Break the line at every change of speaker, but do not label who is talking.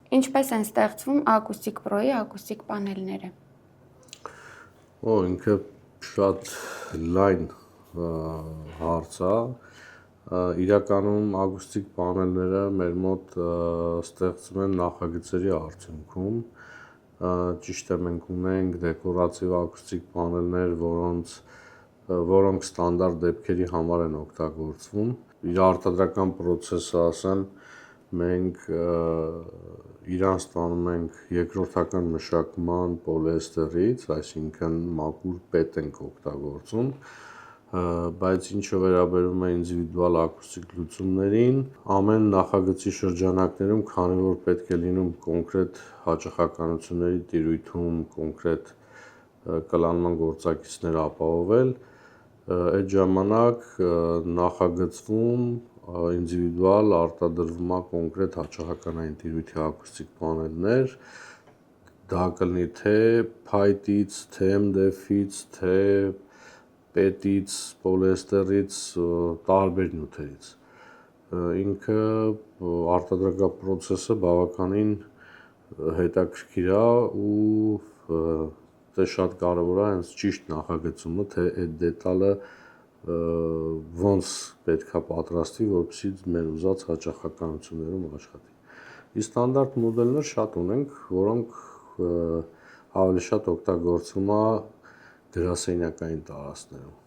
Ինչպես են ստեղծվում Acoustic Pro-ի ակուստիկ պանելները։
Ինքը շատ լայն հարց է։ Իրականում ակուստիկ պանելները մեր մոտ ստեղծվում են նախագծերի արդյունքում։ Ճիշտ է, մենք ունենք դեկորատիվ ակուստիկ պանելներ, որոնք ստանդարտ դեպքերի համար են օգտագործվում։ Իր արտադրական process-ը ասեմ, մենք իրան ստանում ենք երկրորդական մշակման պոլիեստերից, այսինքն մաքուր պետ ենք օգտագործում, բայց ինչը վերաբերում է ինդիվիդուալ ակուստիկ լուծումներին, ամեն նախագծի շրջանակներում, քանի որ պետք է լինում կոնկրետ հաճախականությունների տիրույթում կոնկրետ կլանման գործակիցներ ապահովել, այդ ժամանակ նախագծվում ինդիվիդուալ արտադրվում է կոնկրետ հաճախականային տիրույթի ակուստիկ պանելներ, դա կլինի թե փայտից, թե MDF-ից, թե պետից, պոլիեստերից, տարբեր նյութերից։ Ինքը արտադրական process-ը բավականին հետաքրքիր է ու դե շատ կարևոր է հենց ճիշտ նախագծումը, թե այդ դետալը ոնց պետք է պատրաստվի, որպեսզի մեր ուզած հաճախականություններում աշխատի։ Ստանդարտ մոդելներ շատ ունենք, որոնք ավելի շատ օգտագործվում է գրասենյակային տարածքներում։